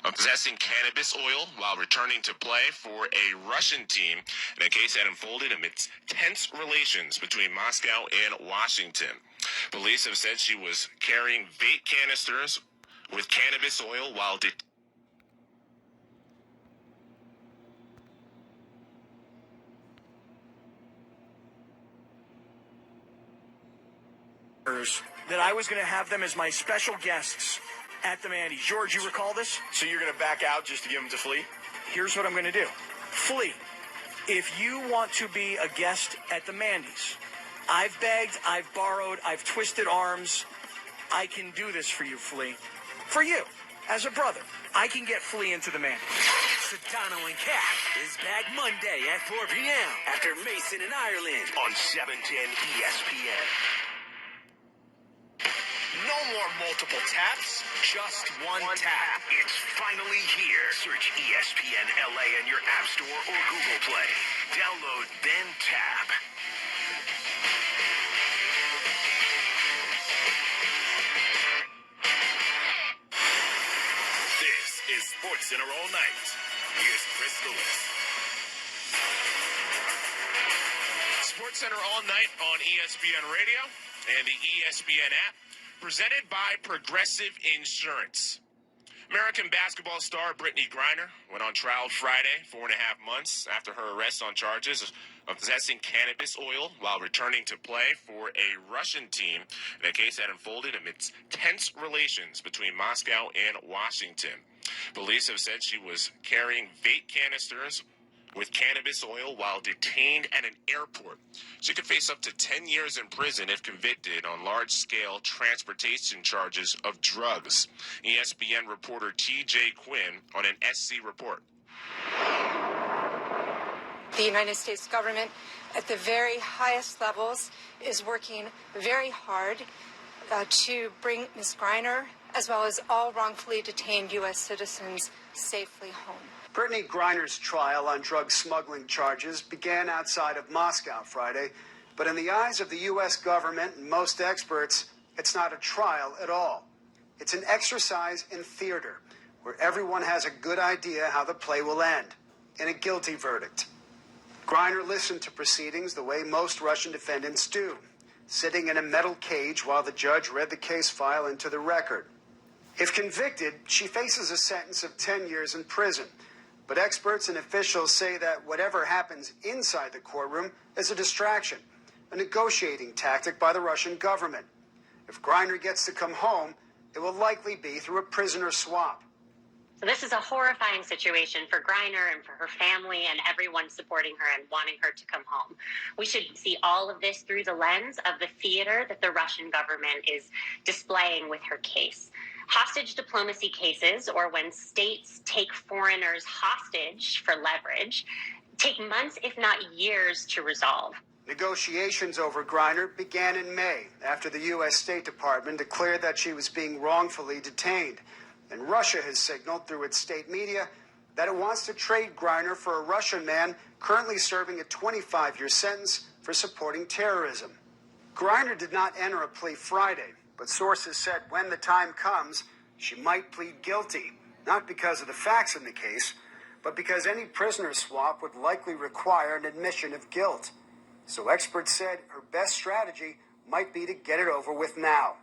of possessing cannabis oil while returning to play for a Russian team in a case that unfolded amidst tense relations between Moscow and Washington. Police have said she was carrying vape canisters with cannabis oil while that I was going to have them as my special guests at the Mandy's. George, you recall this? So you're going to back out just to give them to Flea? Here's what I'm going to do. Flea, if you want to be a guest at the Mandy's, I've begged, I've borrowed, I've twisted arms. I can do this for you, Flea. For you, as a brother. I can get Flea into the Mandy's. Sedano and Cat is back Monday at 4 p.m. after Mason in Ireland on 710 ESPN. No more multiple taps, just one tap. It's finally here. Search ESPN LA in your App Store or Google Play. Download, then tap. This is SportsCenter All Night. Here's Chris Lewis. SportsCenter All Night on ESPN Radio and the ESPN app, presented by Progressive Insurance. American basketball star Brittney Griner went on trial Friday, 4.5 months after her arrest on charges of possessing cannabis oil while returning to play for a Russian team in a case that unfolded amidst tense relations between Moscow and Washington. Police have said she was carrying vape canisters with cannabis oil while detained at an airport. She could face up to 10 years in prison if convicted on large-scale transportation charges of drugs. ESPN reporter TJ Quinn on an SC report. The United States government at the very highest levels is working very hard to bring Ms. Griner, as well as all wrongfully detained U.S. citizens, safely home. Brittney Griner's trial on drug smuggling charges began outside of Moscow Friday, but in the eyes of the U.S. government and most experts, it's not a trial at all. It's an exercise in theater, where everyone has a good idea how the play will end, in a guilty verdict. Griner listened to proceedings the way most Russian defendants do, sitting in a metal cage while the judge read the case file into the record. If convicted, she faces a sentence of 10 years in prison. But experts and officials say that whatever happens inside the courtroom is a distraction, a negotiating tactic by the Russian government. If Griner gets to come home, it will likely be through a prisoner swap. So this is a horrifying situation for Griner and for her family and everyone supporting her and wanting her to come home. We should see all of this through the lens of the theater that the Russian government is displaying with her case. Hostage diplomacy cases, or when states take foreigners hostage for leverage, take months, if not years, to resolve. Negotiations over Griner began in May after the U.S. State Department declared that she was being wrongfully detained. And Russia has signaled through its state media that it wants to trade Griner for a Russian man currently serving a 25-year sentence for supporting terrorism. Griner did not enter a plea Friday, but sources said when the time comes, she might plead guilty, not because of the facts in the case, but because any prisoner swap would likely require an admission of guilt. So experts said her best strategy might be to get it over with now.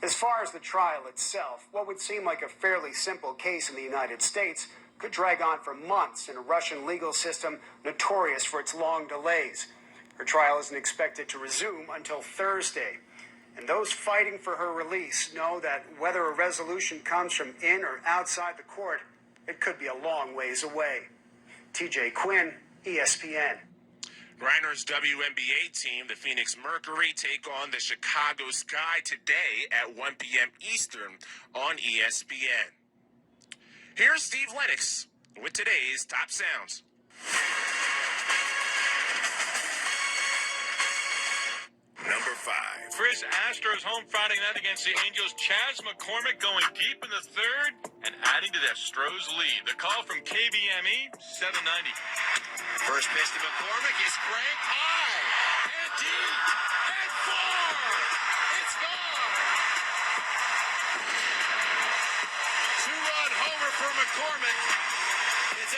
As far as the trial itself, what would seem like a fairly simple case in the United States could drag on for months in a Russian legal system notorious for its long delays. Her trial isn't expected to resume until Thursday. And those fighting for her release know that whether a resolution comes from in or outside the court, it could be a long ways away. TJ Quinn, ESPN. Griner's WNBA team, the Phoenix Mercury, take on the Chicago Sky today at 1 p.m. Eastern on ESPN. Here's Steve Lennox with today's Top Sounds. Number 5. First Astros home Friday night against the Angels. Chas McCormick going deep in the third and adding to the Astros lead. The call from KBME, 790. First pitch to McCormick is cranked high and deep and far. It's gone. Two-run homer for McCormick. It's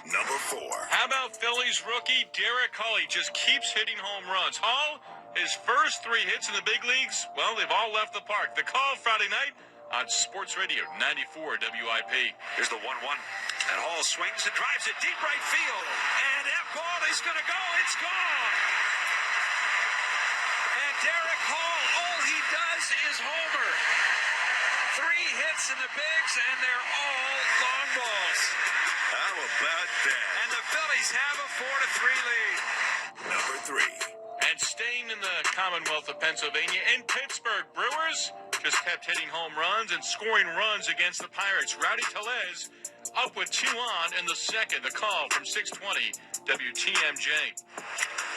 8-1. Number 4. How about Phillies rookie Derek Hall? He just keeps hitting home runs. Hall, his first 3 hits in the big leagues, well, they've all left the park. The call Friday night on Sports Radio 94 WIP. Here's the 1-1. And Hall swings and drives it deep right field. And that ball is going to go. It's gone. And Derek Hall, all he does is homer. 3 hits in the bigs, and they're all long balls. How about that? And the Phillies have a 4-3 lead. Number 3. And staying in the Commonwealth of Pennsylvania, in Pittsburgh, Brewers just kept hitting home runs and scoring runs against the Pirates. Rowdy Tellez up with 2 on in the second. The call from 620 WTMJ.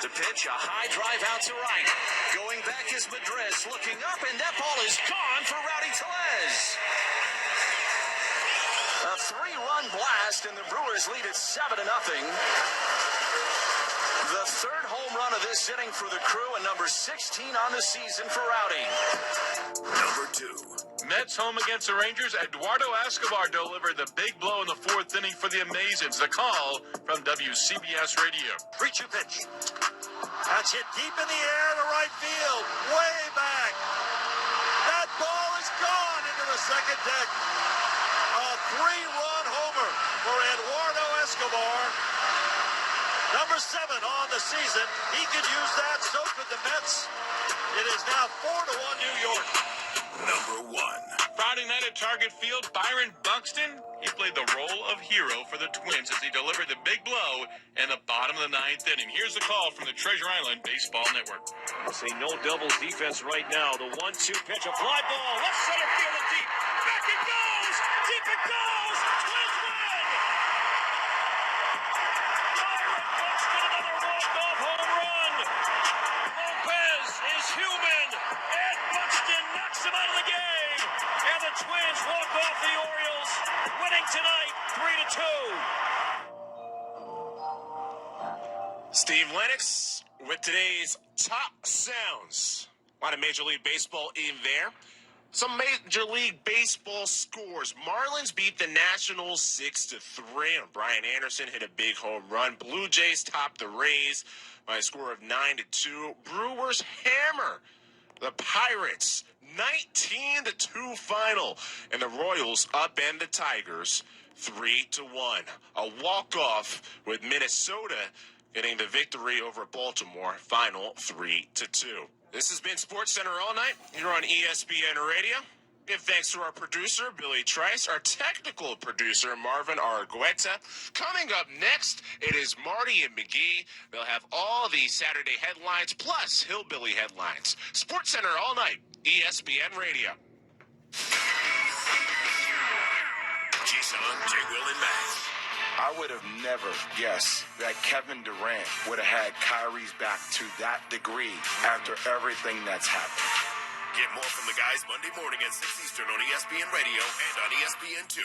The pitch, a high drive out to right. Going back is Madris, looking up, and that ball is gone for Rowdy Tellez. A 3-run blast, and the Brewers lead it 7-0. The third home run of this inning for the Crew, and number 16 on the season for Rowdy. Number 2. Mets home against the Rangers. Eduardo Escobar delivered the big blow in the 4th inning for the Amazons. The call from WCBS Radio. 3-2 pitch. That's hit deep in the air to right field. Way back. That ball is gone into the second deck. A 3-run homer for Eduardo Escobar. Number 7 on the season. He could use that, so could the Mets. It is now 4-1 New York. Number 1. Friday night at Target Field, Byron Buxton, he played the role of hero for the Twins as he delivered the big blow in the bottom of the 9th inning. Here's the call from the Treasure Island Baseball Network. I'll say no doubles defense right now. The 1-2 pitch, a fly ball, left center field and deep. Back it goes! Deep it goes! Twins win! Byron Buxton, another walk-off home run. Lopez is human, and Buxton knocks him out of the game. And the Twins walk off the Orioles, winning tonight 3-2. Steve Lennox with today's top sounds. A lot of Major League Baseball in there. Some Major League Baseball scores. Marlins beat the Nationals 6-3. Brian Anderson hit a big home run. Blue Jays topped the Rays by a score of 9-2. Brewers hammer the Pirates 19-2 final. And the Royals upend the Tigers 3-1. A walk-off with Minnesota getting the victory over Baltimore, final 3-2. This has been SportsCenter All Night here on ESPN Radio. Give thanks to our producer, Billy Trice, our technical producer, Marvin Argueta. Coming up next, it is Marty and McGee. They'll have all the Saturday headlines, plus Hillbilly headlines. SportsCenter All Night, ESPN Radio. Jason, J. Will, and Matt. I would have never guessed that Kevin Durant would have had Kyrie's back to that degree after everything that's happened. Get more from the guys Monday morning at 6 Eastern on ESPN Radio and on ESPN2.